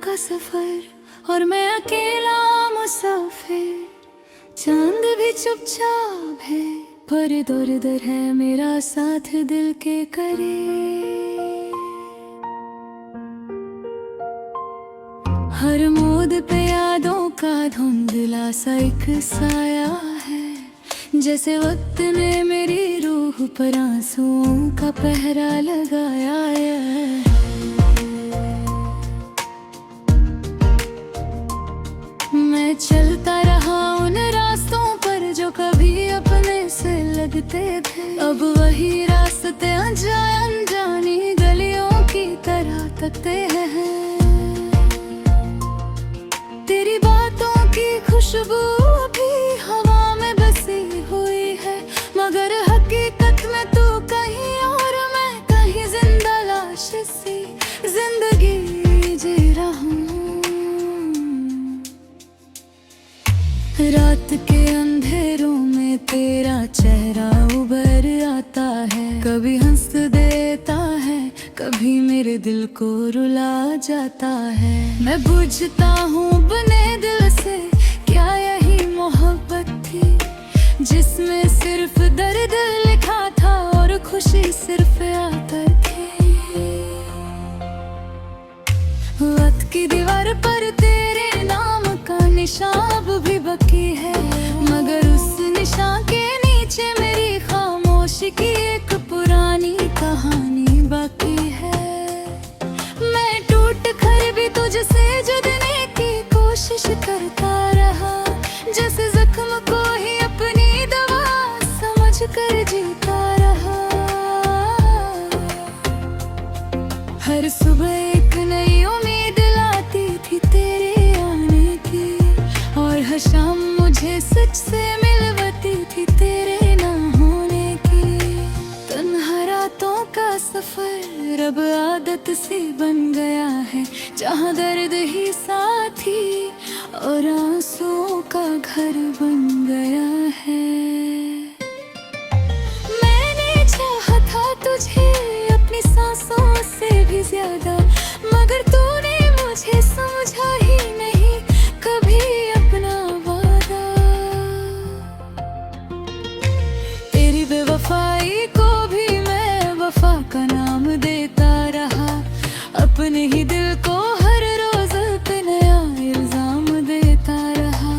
का सफर और मैं अकेला मुसाफिर। चांद भी चुपचाप है पर इधर उधर है मेरा साथ दिल के करीब। हर मोड़ पे यादों का धुंधला सा एक साया है, जैसे वक्त ने मेरी रूह पर आंसुओं का पहरा लगाया है। मैं चलता रहा उन रास्तों पर जो कभी अपने से लगते थे, अब वही रास्ते अनजानी गलियों की तरह तकते हैं। तेरी बातों की खुशबू भी हवा में बसी हुई है, मगर हकीकत में तू कहीं और मैं कहीं जिंदा लाश सी जिंदगी जी रहा हूँ। रात के अंधेरों में तेरा चेहरा उभर आता है, कभी हंस देता है कभी मेरे दिल को रुला जाता है। मैं बुझता हूँ बने दिल से, क्या यही मोहब्बत थी जिसमें सिर्फ दर्द लिखा था और खुशी सिर्फ आकर थी। वक्त की दीवार पर तेरे नाम का निशान भी बाकी है, मगर उस निशान के नीचे मेरी खामोशी की एक पुरानी कहानी बाकी है। मैं टूट कर भी तुझसे जुड़ने की कोशिश करता रहा, जैसे जख्म को ही अपनी दवा समझ कर जीता रहा। हर सुबह एक नई उम्मीद लाती थी तेरे आने की, और हर शाम मुझे सच से मिलवाती थी तेरे ना होने की। तन्हा रातों का सफर अब आदत सी बन गया है, जहाँ दर्द ही साथी और आंसुओं का घर बन गया है। मैंने चाहा था तुझे अपनी सांसों से भी ज्यादा, मगर तूने मुझे समझा ही नहीं कभी अपना वादा। तेरी बेवफाई को भी मैं वफा का नाम देता रहा, अपने ही दिल को हर रोज पे नया इल्जाम देता रहा।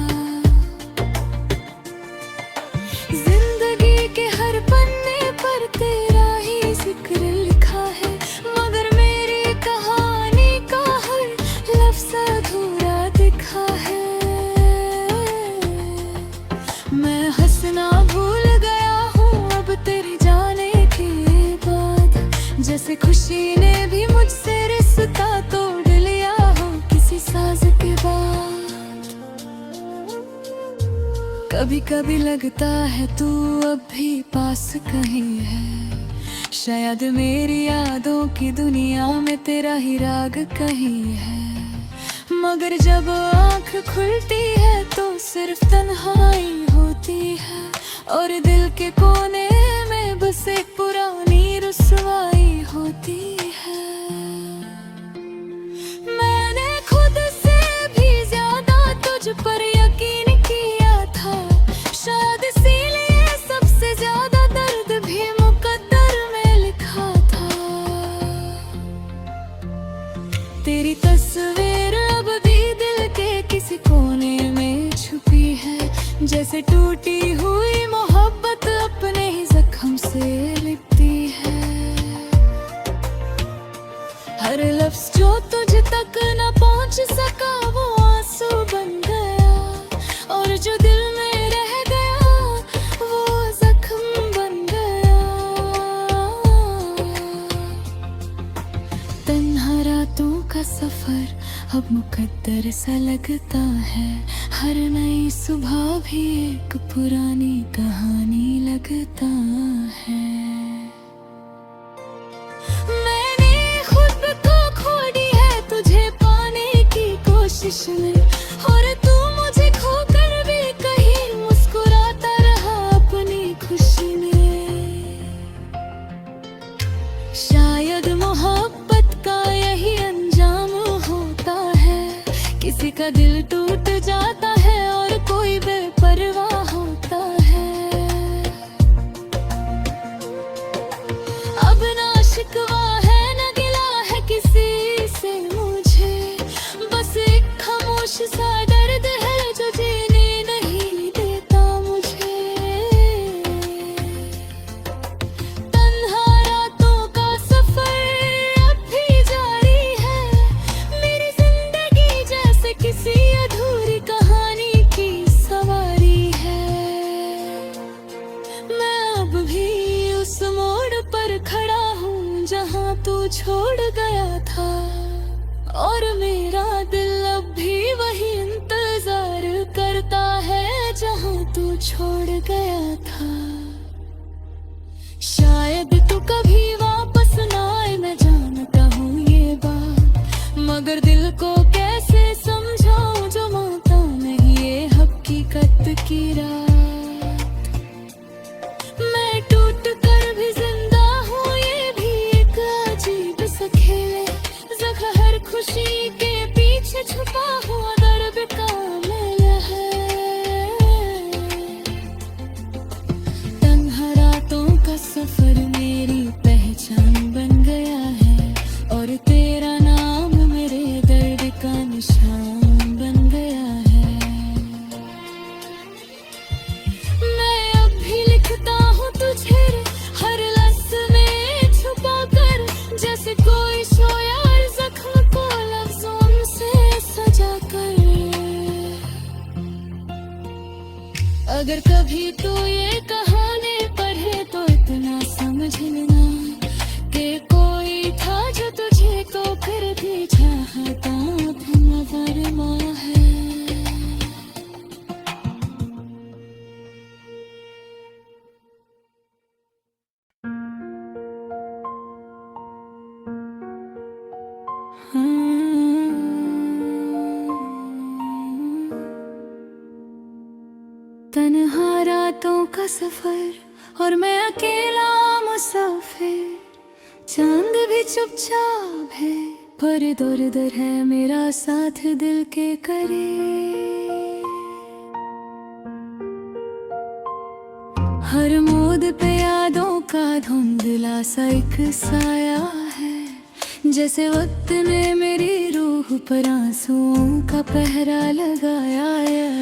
जिंदगी के हर पन्ने पर तेरा ही जिक्र लिखा है, मगर मेरी कहानी का हर लफ्ज़ अधूरा दिखा है। मैं हंसना भूल गया हूँ अब तेरे जाने के बाद, जैसे खुशी ने भी मुझसे रिश्ता तोड़ लिया हो किसी साज के बाद। कभी कभी लगता है तू अब भी पास कहीं है, शायद मेरी यादों की दुनिया में तेरा ही राग कहीं है। मगर जब आँख खुलती है तो सिर्फ तन्हाई होती है, और दिल के कोने में बस एक पुरानी रुसवाई होती है। मैंने खुद से भी ज्यादा तुझ पर यकीन किया था, शायद इसीलिए सबसे ज्यादा दर्द भी मुकद्दर में लिखा था। तेरी तस्वीर अब भी दिल के किसी कोने में छुपी है, जैसे टूटी हुई मोहब्बत अपने ही जख्म से लिपटी है। हर लफ्ज़ जो तुझ तक न पहुंच सका वो आंसू बन गया, और जो दिल में रह गया वो जख्म बन गया। तन्हा रातों का सफर अब मुकद्दर सा लगता है, हर नई सुबह भी एक पुरानी कहानी लगता है। मैंने खुद को खो दी है तुझे पाने की कोशिश में, और तू मुझे खोकर भी कहीं मुस्कुराता रहा अपनी खुशी में। शायद मोहब्बत का यही अंजाम होता है, लौट जाता है और कोई बेपरवाह होता है। अब ना शिकवा है न गिला है किसी से मुझे, बस एक खामोश सा दर्द है जो जीने नहीं देता मुझे। तन्हा रातों का सफर अब भी जारी है, मेरी जिंदगी जैसे किसी अधूरी कहानी की सवारी है। मैं अब भी उस मोड़ पर खड़ा हूँ जहाँ तू छोड़ गया था, और मेरा दिल अब भी वही इंतजार करता है जहाँ तू छोड़ गया था। शायद तू कभी वापस ना आए, मैं जानता हूँ ये बात, मगर दिल को कैसे समझाऊं जो मानता नहीं ये हकीकत की रात। मैं टूट कर भी जिंदा हूँ, ये भी एक अजीब सा खेल है। जख्म हर खुशी के पीछे छुपा हुआ दर्द कामिल है। तन्हा रातों का सफर मेरी पहचान बन गया है, और तेरा नाम मेरे दर्द का निशान बन गया है। मैं अब भी लिखता हूँ तुझे हर लफ्ज़ में छुपा कर, जैसे कोई सोया जख्म को लफ्ज़ों से सजा कर। अगर कभी तू ये कहानी पढ़े तो इतना समझ लेना कि कोई था जो तुझे तो फिर भी चाहता था, मगर माँ है। तन्हा रातों का सफर और मैं अकेला मुसाफिर, चांद भी चुपचाप है पर दर दर है मेरा साथ दिल के करीब। हर मोड़ पे यादों का धुंधला सा एक साया है, जैसे वक्त ने मेरी रूह पर आंसुओं का पहरा लगाया है।